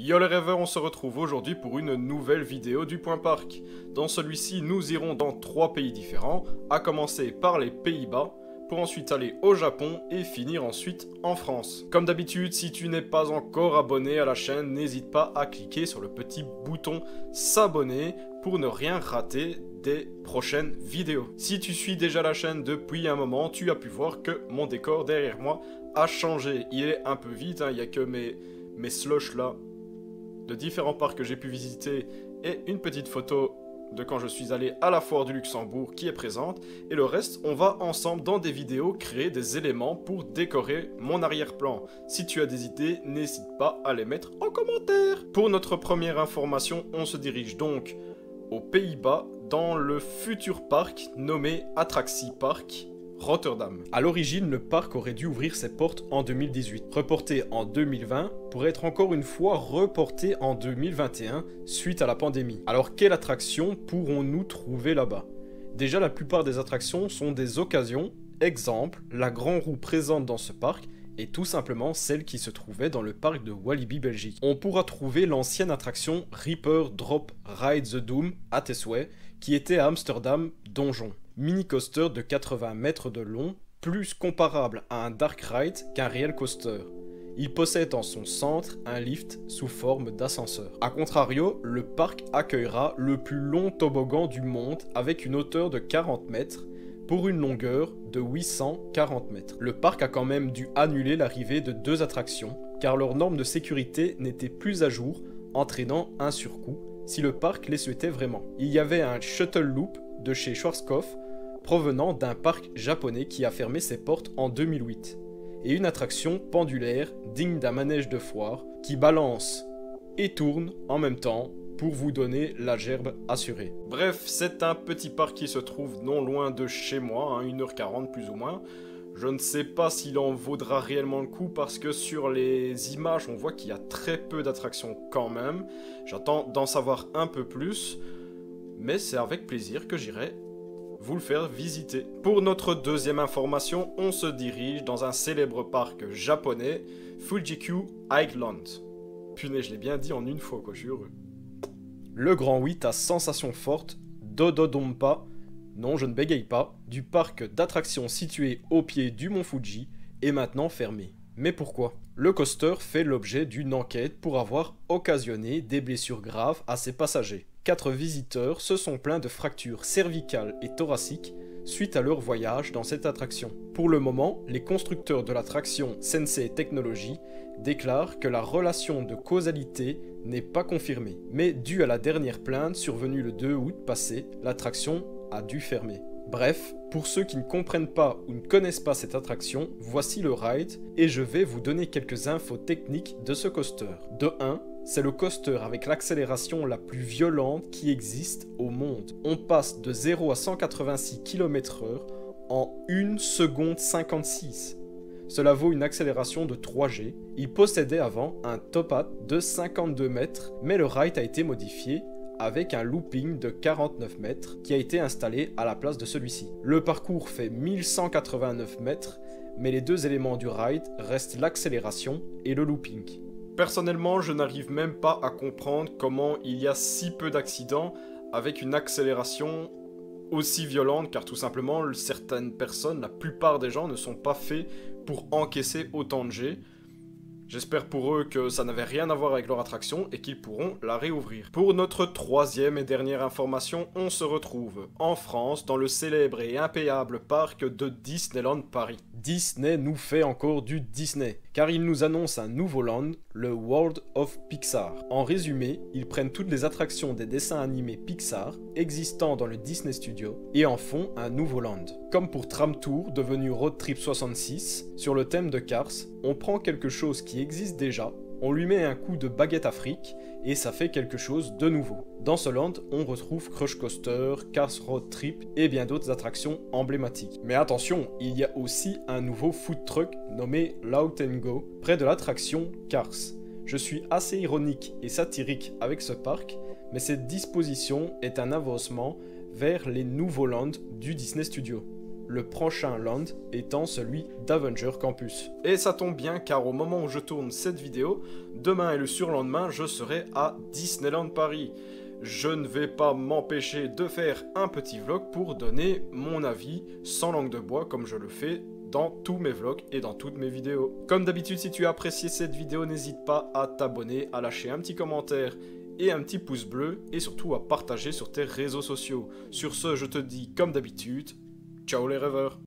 Yo les rêveurs, on se retrouve aujourd'hui pour une nouvelle vidéo du Point Park. Dans celui-ci, nous irons dans 3 pays différents, à commencer par les Pays-Bas, pour ensuite aller au Japon et finir ensuite en France. Comme d'habitude, si tu n'es pas encore abonné à la chaîne, n'hésite pas à cliquer sur le petit bouton s'abonner pour ne rien rater des prochaines vidéos. Si tu suis déjà la chaîne depuis un moment, tu as pu voir que mon décor derrière moi a changé. Il est un peu vide, il n'y a que mes slushs là de différents parcs que j'ai pu visiter et une petite photo de quand je suis allé à la foire du Luxembourg qui est présente, et le reste on va ensemble dans des vidéos créer des éléments pour décorer mon arrière-plan. Si tu as des idées, n'hésite pas à les mettre en commentaire. Pour notre première information, on se dirige donc aux Pays-Bas dans le futur parc nommé Attractie Park Rotterdam. A l'origine, le parc aurait dû ouvrir ses portes en 2018, reporté en 2020 pour être encore une fois reporté en 2021 suite à la pandémie. Alors quelle attraction pourrons-nous trouver là-bas? Déjà, la plupart des attractions sont des occasions. Exemple, la grande roue présente dans ce parc est tout simplement celle qui se trouvait dans le parc de Walibi Belgique. On pourra trouver l'ancienne attraction Reaper Drop Ride the Doom à tes souhaits, qui était à Amsterdam Donjon. Mini coaster de 80 mètres de long, plus comparable à un dark ride qu'un réel coaster. Il possède en son centre un lift sous forme d'ascenseur. A contrario, le parc accueillera le plus long toboggan du monde avec une hauteur de 40 mètres pour une longueur de 840 mètres. Le parc a quand même dû annuler l'arrivée de 2 attractions car leurs normes de sécurité n'étaient plus à jour, entraînant un surcoût si le parc les souhaitait vraiment. Il y avait un shuttle loop de chez Schwarzkopf provenant d'un parc japonais qui a fermé ses portes en 2008, et une attraction pendulaire digne d'un manège de foire qui balance et tourne en même temps pour vous donner la gerbe assurée. Bref, c'est un petit parc qui se trouve non loin de chez moi, 1h40 plus ou moins. Je ne sais pas s'il en vaudra réellement le coup parce que sur les images on voit qu'il y a très peu d'attractions quand même. J'attends d'en savoir un peu plus, mais c'est avec plaisir que j'irai vous le faire visiter. Pour notre deuxième information, on se dirige dans un célèbre parc japonais, Fuji-Q Highland. Punaise, je l'ai bien dit en une fois, quoi, je suis heureux. Le Grand 8 à sensation forte, Dodonpa, non je ne bégaye pas, du parc d'attractions situé au pied du mont Fuji est maintenant fermé. Mais pourquoi? Le coaster fait l'objet d'une enquête pour avoir occasionné des blessures graves à ses passagers. 4 visiteurs se sont plaints de fractures cervicales et thoraciques suite à leur voyage dans cette attraction. Pour le moment, les constructeurs de l'attraction Sensei Technology déclarent que la relation de causalité n'est pas confirmée. Mais dû à la dernière plainte survenue le 2 août passé, l'attraction a dû fermer. Bref, pour ceux qui ne comprennent pas ou ne connaissent pas cette attraction, voici le ride et je vais vous donner quelques infos techniques de ce coaster. De 1, c'est le coaster avec l'accélération la plus violente qui existe au monde. On passe de 0 à 186 km/h en 1 seconde 56. Cela vaut une accélération de 3G. Il possédait avant un top hat de 52 mètres, mais le ride a été modifié avec un looping de 49 mètres qui a été installé à la place de celui-ci. Le parcours fait 1189 mètres, mais les 2 éléments du ride restent l'accélération et le looping. Personnellement, je n'arrive même pas à comprendre comment il y a si peu d'accidents avec une accélération aussi violente, car tout simplement, certaines personnes, la plupart des gens ne sont pas faits pour encaisser autant de G. J'espère pour eux que ça n'avait rien à voir avec leur attraction et qu'ils pourront la réouvrir. Pour notre troisième et dernière information, on se retrouve en France dans le célèbre et impayable parc de Disneyland Paris. Disney nous fait encore du Disney, car il nous annonce un nouveau land, le World of Pixar. En résumé, ils prennent toutes les attractions des dessins animés Pixar existant dans le Disney Studio et en font un nouveau land. Comme pour Tram Tour, devenu Road Trip 66, sur le thème de Cars, on prend quelque chose qui existe déjà, on lui met un coup de baguette à fric et ça fait quelque chose de nouveau. Dans ce land, on retrouve Crush Coaster, Cars Road Trip et bien d'autres attractions emblématiques. Mais attention, il y a aussi un nouveau food truck nommé Loud & Go près de l'attraction Cars. Je suis assez ironique et satirique avec ce parc, mais cette disposition est un avancement vers les nouveaux lands du Disney Studio. le prochain land étant celui d'Avenger Campus. Et ça tombe bien car au moment où je tourne cette vidéo, demain et le surlendemain, je serai à Disneyland Paris. Je ne vais pas m'empêcher de faire un petit vlog pour donner mon avis sans langue de bois comme je le fais dans tous mes vlogs et dans toutes mes vidéos. Comme d'habitude, si tu as apprécié cette vidéo, n'hésite pas à t'abonner, à lâcher un petit commentaire et un petit pouce bleu et surtout à partager sur tes réseaux sociaux. Sur ce, je te dis comme d'habitude, ciao les rêveurs!